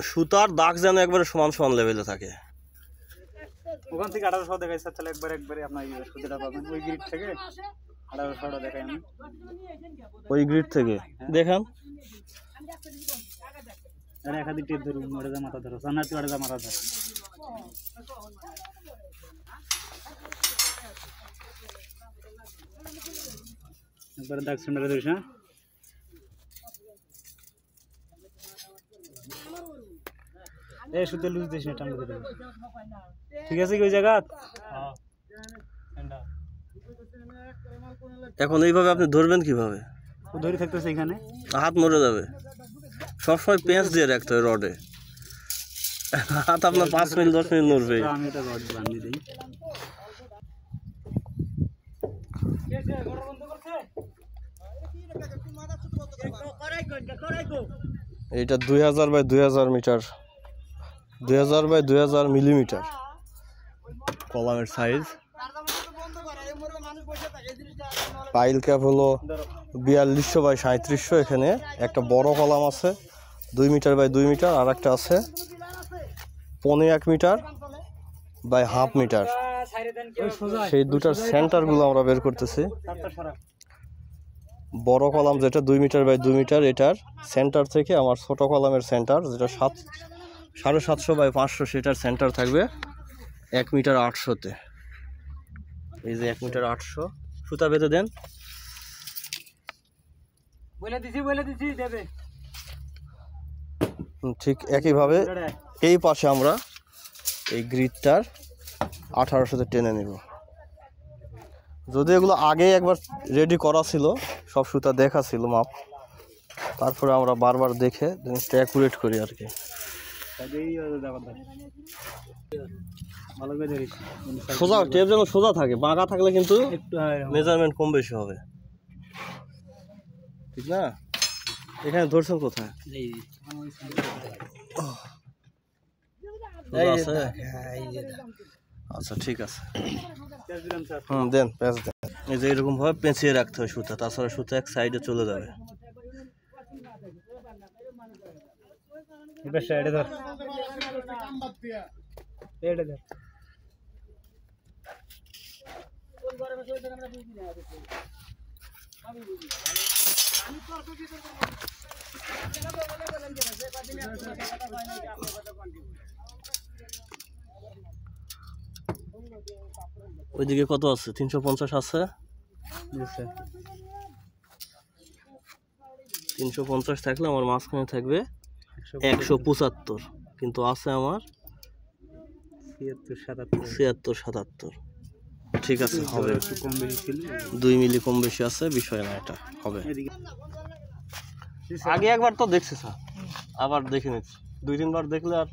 সুতার দাগ যেন একবারে সমান সমান লেভেলে থাকে। ওখান থেকে 1800 দেখাইছে, তাহলে একবারে আপনার সুতাটা পাবেন ওই গ্রিড থেকে 1800 দেখাই আমি ওই গ্রিড থেকে দেখান। আরে একাধিক টেপ ধরুন, ওটা যা মাথা ধরো, সানার ওটা যা মাথা ধরো। একবারে দাগ সেন্টারে ধরিস না। এই সুতে লুজ দিস না, টানতে দেবে। ঠিক আছে কি ওই জায়গা? হ্যাঁ। এখন এইভাবে আপনি ধরবেন কিভাবে? ও ধরে থাকতেছে এখানে, হাত মরে যাবে। সবসময় পেঁচ দিয়ে রাখতে হয় রডে, হাত আপনার 5 মিনিট 10 মিনিট নড়বে। আমি এটা রড বানিয়ে দিই। এটা 2000 বাই 2000 মিটার, 2000 বাই 2000 মিলিমিটার কলামের সাইজ। পাইল ক্যাপ হলো 4200 বাই 3700। এখানে একটা বড় কলাম আছে 2 মিটার বাই 2 মিটার, আর একটা আছে 1.5 মিটার বাই হাফ মিটার। সেই দুটার সেন্টারগুলো আমরা বের করতেছি। বড় কলাম যেটা 2 মিটার বাই 2 মিটার, এটার সেন্টার থেকে আমার ছোট কলামের সেন্টার যেটা 750 বাই 500, সেটার সেন্টার থাকবে 1 মিটার 800-তে। এই যে 1 মিটার 800 সুতা বেঁধে দেন। বলে দিছি দেবে। ঠিক একইভাবে এই পাশে আমরা এই গ্রিডটার 1800-তে টেনে নিব। যদি এগুলো আগে একবার রেডি করা ছিল, সব সুতা দেখা ছিল মাপ, তারপরে আমরা বারবার দেখে জিনিসটা অ্যাকুরেট করি আর কি। সোজা টেপ যেন সোজা থাকে, বাঁকা থাকলে কিন্তু মেজারমেন্ট কম বেশি হবে, ঠিক না? এখানে ধরছেন কোথায়? আচ্ছা ঠিক আছে, দেন প্যাঁচ দেন। এই যে এরকম ভাবে পেঁচিয়ে রাখতে হয় সুতা, তাছাড়া সুতা এক সাইডে চলে যাবে। ওইদিকে কত আছে? 350 আছে। 350 থাকলে আমার মাঝখানে থাকবে 175, কিন্তু আছে আমার 76-77। ঠিক আছে, হবে। 2 মিলি কম বেশি আছে, বিষয় না, এটা হবে। আগে একবার তো দেখছি স্যার, আবার দেখে নিচ্ছি। 2-3 বার দেখলে আর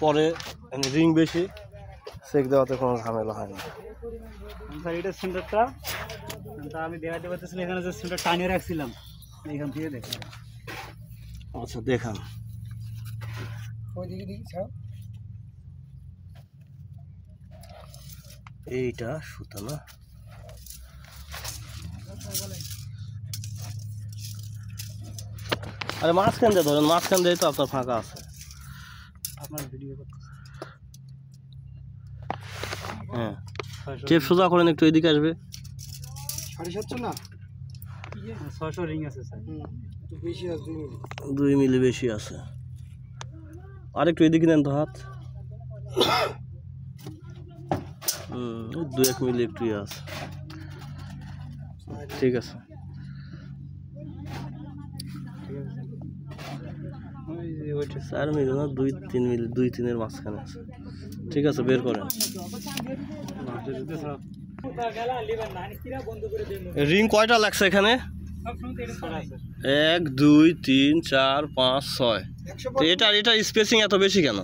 পরে রিং বেশি চেক দেওয়াতে কোনো ঝামেলা হয় না। স্যার এটা সেন্টারটা আমি দেখাতে পারতেছিলাম, এখানে যে সেন্টার টানিয়ে রাখছিলাম, এখান থেকে দেখলাম। আচ্ছা দেখান। এইটা সুতা না, আরে মাঝখান দিয়ে ধরেন, মাঝখান দিয়ে তো আপনার ফাঁকা আছে। আপনার ভিডিও হ্যাঁ, টেপ সোজা করেন, একটু এদিকে আসবে। 750 না, 600 রিং আছে স্যার, একটু বেশি আছে, 2 মিলি বেশি আছে। আর একটু এদিকে নেন তো হাত। 2-1 মিলি একটু আছে, ঠিক আছে। 4 মিলি না, 2-3 মিলি, 2-3-এর মাঝখানে আছে। ঠিক আছে, বের করেন। রিং কয়টা লাগছে এখানে? 1 2 3 4 5 6। এটা স্পেসিং এত বেশি কেন?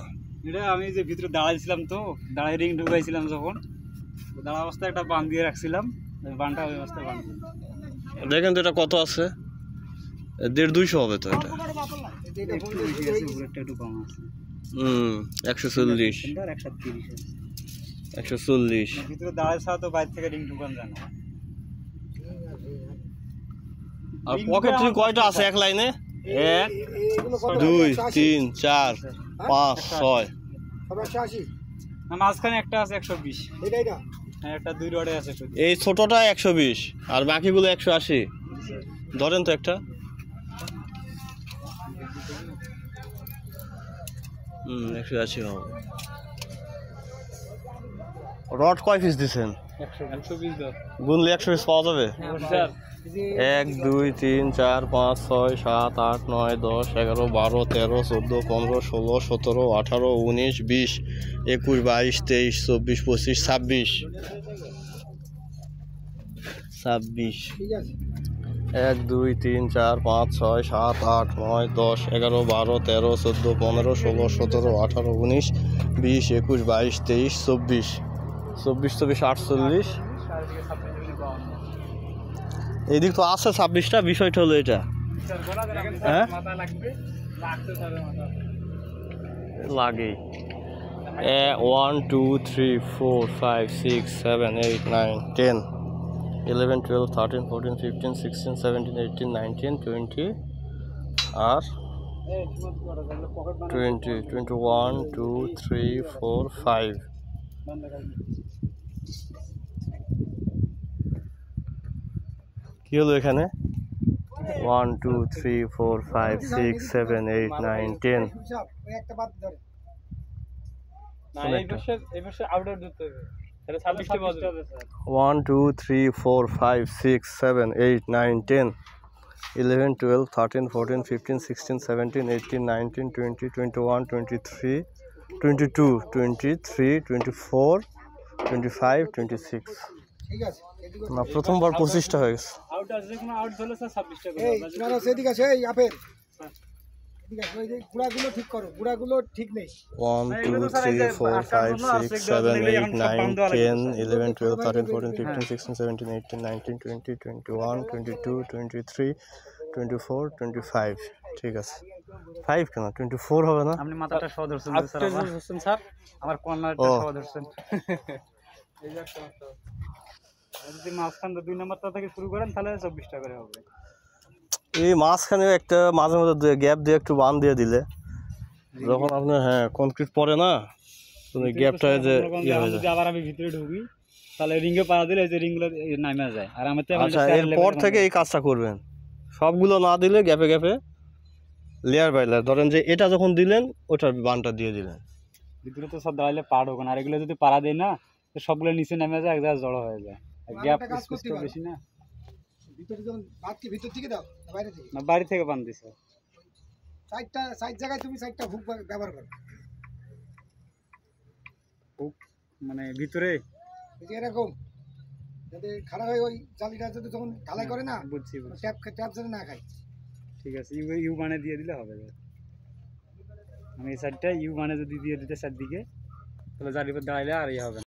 এটা আমি যে ভিতরে দাঁড়াইছিলাম, তো দাঁড়াই রিং ঢুকাইছিলাম, যখন দাঁড়া অবস্থায় একটা বান দিয়ে রাখছিলাম, বানটা ওই অবস্থায় বান। দেখেন তো এটা কত আছে? 150-200 হবে তো এটা। 140 140 ভিতরে দাঁড়ায় ছাড়া তো বাইরে থেকে রিং ঢুকানো যায় না। আর পকেট রিং কয়টা আছে এক লাইনে? 1 2 3 4 5 6 না মাঝখানে একটা আছে 120। হ্যাঁ একটা 2 রডে আছে 120। এই ছোটটা 120 আর বাকিগুলো 180। ধরেন তো একটা। 180 হবে। রড কয় পিস দিছেন? 120 দাও। গুনলে 100 পিস পাওয়া যাবে? স্যার 1 2 3 4 5 6 7 8 9 10 11 12 13 14 15 16 17 18 19 20 21 22 23 24 25 26 1 2 3 4 5 6 7 8 9 10 11 12 13 14 15 16 17 18 19 20 21 22 23 24 24 48 এইদিক তো আছে 26টা। বিষয়টা হলো এটা, হ্যাঁ লাগে 1 2 3 4 5 6 7 8 9 10 11 12 13 14 15 16 17 18 19 20 আর 20 21 2 3 4 5 কি হলো এখানে? 1 2 3 4 5 6 7 8 9 10 1 2 3 4 5 6 7 8 9 10 11 12 13 14 15 16 17 18 19 20 21 23 22 23 24 25 26 না প্রথমবার 25টা হয়ে গেছে। আউট আছে কোনো আউট হলে স্যার 26 টাকা এই না সেদিকে আছে এই আপেল এদিকে ওই যে গুড়াগুলো ঠিক করো, গুড়াগুলো ঠিক নেই। 1 2 3 4 5 6 7 8 9 10 11 12 13 14 15 16 17 18 19 20 21 22 23 24 25 ঠিক আছে। 5 কেন 24 হবে না? আপনি মাথাটা সহ ধরছেন স্যার, আমার ধরছেন স্যার, আমার কর্নারটা সহ ধরছেন। এই যে একটা যদি মাঝখান 2 নাম্বারটা থেকে শুরু করেন তাহলে 24 টাকা করে হবে। এই মাঝখানে একটা মাঝে মধ্যে গ্যাপ দিয়ে একটু বান দিয়ে দিলে যখন আপনি কনক্রিট পড়ে না ওই গ্যাপটা যে ইয়ে হয়ে যদি যায়। আবার আমি ভিতরে ঢুকি তাহলে রিংয়ে পাড়া দিলে এই যে রিংগুলো নামে যায়। আর আমি তো আচ্ছা এরপর থেকে এই কাজটা করবেন, সবগুলো না দিলে গ্যাপে গ্যাপে লেয়ার বাই লেয়ার। ধরেন যে এটা যখন দিলেন ওটার বানটা দিয়ে দিলেন। ভিতরে তো সব দাঁড়ালে পাড় হোক না, আর এগুলো যদি পাড়া দেয় না তো সবগুলো নিচে নেমে যায়, এক জায়গায় জড়ো হয়ে যায়। গ্যাপ স্পেস বেশি না। ভিতরে যখন ভাত কি ভিতর থেকে দাও না বাইরে থেকে? না বাড়ি থেকে বান দিছে। সাইড জায়গায় তুমি সাইডটা হুক ব্যবহার করো। হুক মানে ভিতরে এই যে এরকম যাতে খারাপ হয় ওই জালিটা যদি যখন ঢালাই করে না বুঝছি ট্যাপ ট্যাপ যেন না খায়। ঠিক আছে, ইউ মানে দিয়ে দিলে হবে। আমি এই সাইডটা ইউ মানে যদি দিয়ে দিতে চারদিকে তাহলে জারির উপর দাঁড়াইলে আর ইয়ে হবে না।